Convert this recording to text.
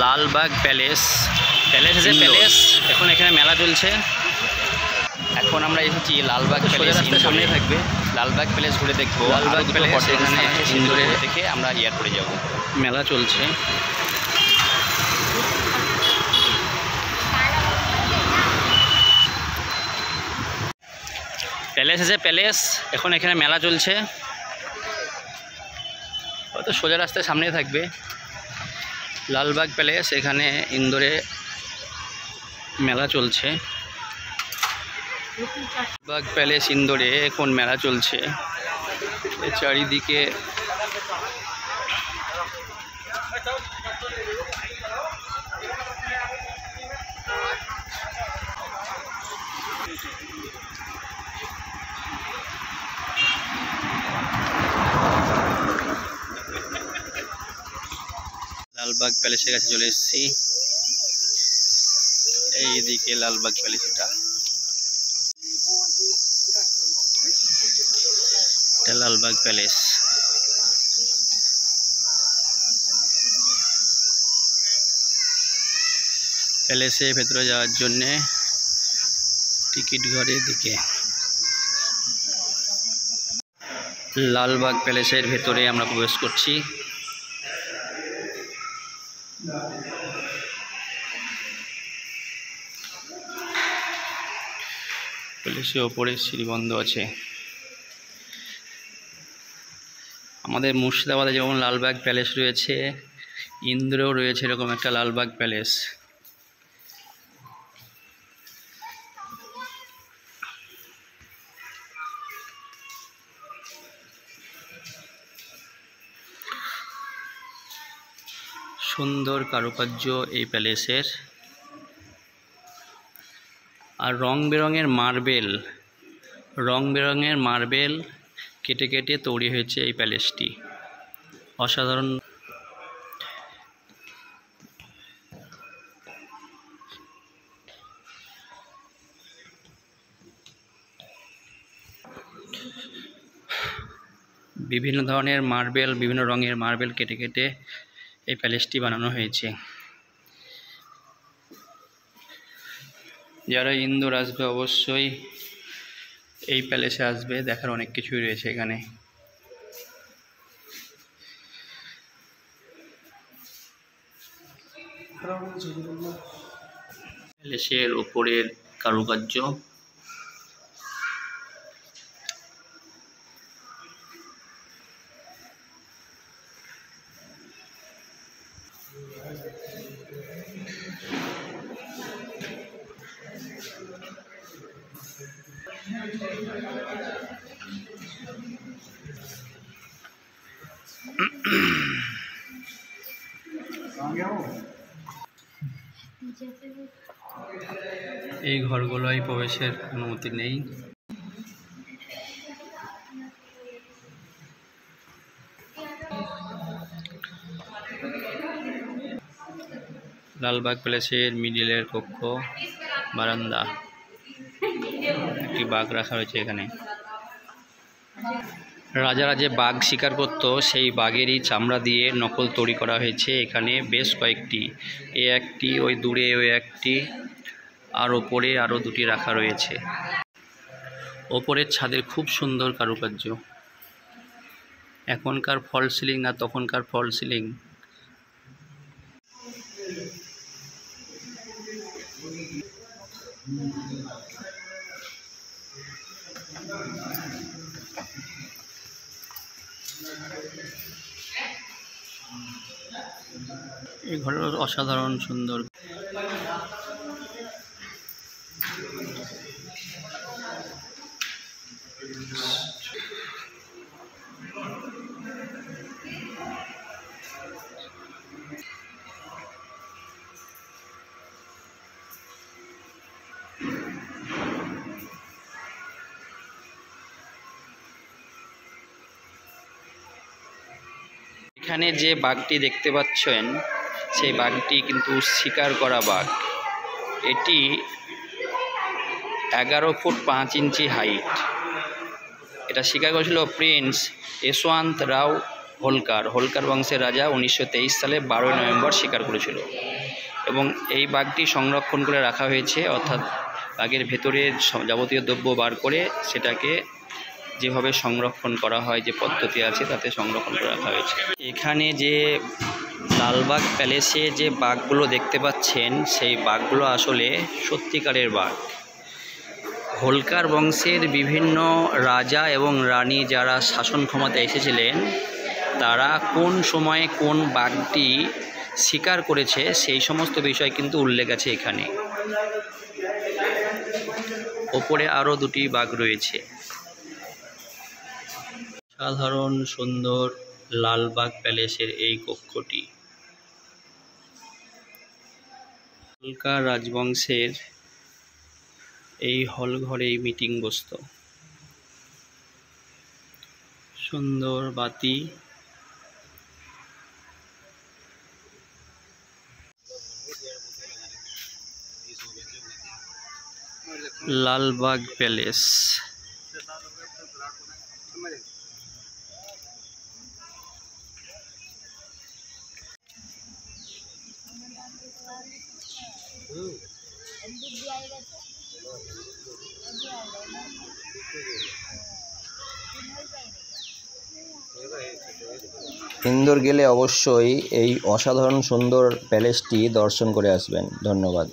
Lalbagh palace এসে palace এখন এখানে মেলা চলছে। এখন আমরা এসেছি লালবাগ প্যালেস, সামনে থাকবে লালবাগ প্যালেস ঘুরে দেখবো। লালবাগ প্যালেস এখানে ইন্দোরে থেকে আমরা এয়ারপোর্টে যাব। মেলা চলছে। প্যালেস এসে প্যালেস এখন এখানে মেলা চলছে। হয়তো সোজা রাস্তায় সামনে থাকবে লালবাগ প্যালেস, এখানে ইন্দোরে মেলা চলছে। লালবাগ প্যালেস ইন্দোরে এখন মেলা চলছে। চারিদিকে লালবাগ প্যালেসের কাছে চলে এসেছি। এইদিকে লালবাগ প্যালেস, এটা লালবাগ প্যালেস। প্যালেসে ভেতরে যাওয়ার জন্যে টিকিট ঘরের দিকে। লালবাগ প্যালেসের ভেতরে আমরা প্রবেশ করছি। প্যালেসের ওপরে সিঁড়ি বন্ধ আছে। আমাদের মুর্শিদাবাদে যেমন লালবাগ প্যালেস রয়েছে, ইন্দোরেও রয়েছে এরকম একটা লালবাগ প্যালেস। সুন্দর কারুকার্য এই প্যালেসের, আর রং বেরঙের মার্বেল কেটে কেটে তৈরি হয়েছে এই প্যালেসটি। অসাধারণ। বিভিন্ন ধরনের মার্বেল, বিভিন্ন রঙের মার্বেল কেটে কেটে এই প্যালেসটি বানানো হয়েছে। যারা ইন্দোর আসবে অবশ্যই এই প্যালেসে আসবে, দেখার অনেক কিছুই রয়েছে এখানে। প্যালেসের উপরের কারুকার্য, এই ঘরগুলোয় প্রবেশের অনুমতি নেই। লালবাগ প্যালেসের মিডিলের কক্ষ, বারান্দা, একটি বাঘ রাখা হয়েছে এখানে। রাজারা যে বাঘ শিকার করত, সেই বাঘেরই চামড়া দিয়ে নকল তৈরি করা হয়েছে এখানে বেশ কয়েকটি। এ একটি, ওই দূরে ওই একটি, আর ওপরে আরও দুটি রাখা রয়েছে। ওপরের ছাদের খুব সুন্দর কারুকার্য। এখনকার ফল সিলিং না তখনকার ফল সিলিং। এই ঘরের অসাধারণ সুন্দর। এখানে যে বাঘটি দেখতে পাচ্ছেন, সেই বাঘটি কিন্তু শিকার করা বাঘ। এটি 11 ফুট 5 ইঞ্চি হাইট। এটা শিকার করেছিল প্রিন্স যশবন্ত রাও হোলকার বংশের রাজা 1923 সালে 12 নভেম্বর শিকার করেছিল এবং এই বাঘটি সংরক্ষণ করে রাখা হয়েছে, অর্থাৎ বাঘের ভেতরের যাবতীয় দ্রব্য বার করে সেটাকে যেভাবে সংরক্ষণ করা হয়, যে পদ্ধতি আছে তাতে সংরক্ষণ করে রাখা হয়েছে। এখানে যে লালবাগ প্যালেসে যে বাঘগুলো দেখতে পাচ্ছেন সেই বাঘগুলো আসলে সত্যিকারের বাঘ। হোলকার বংশের বিভিন্ন রাজা এবং রানী যারা শাসন ক্ষমতায় এসেছিলেন তারা কোন সময়ে কোন বাঘটি শিকার করেছে সেই সমস্ত বিষয় কিন্তু উল্লেখ আছে এখানে। ওপরে আরও দুটি বাঘ রয়েছে। সাধারণ সুন্দর লালবাগ প্যালেসের এই কক্ষটি হোলকার রাজবংশের এই হল ঘরেই মিটিং বসত। সুন্দর বাতি, লালবাগ প্যালেস। ইন্দোর গেলে অবশ্যই এই অসাধারণ সুন্দর প্যালেসটি দর্শন করে আসবেন। ধন্যবাদ।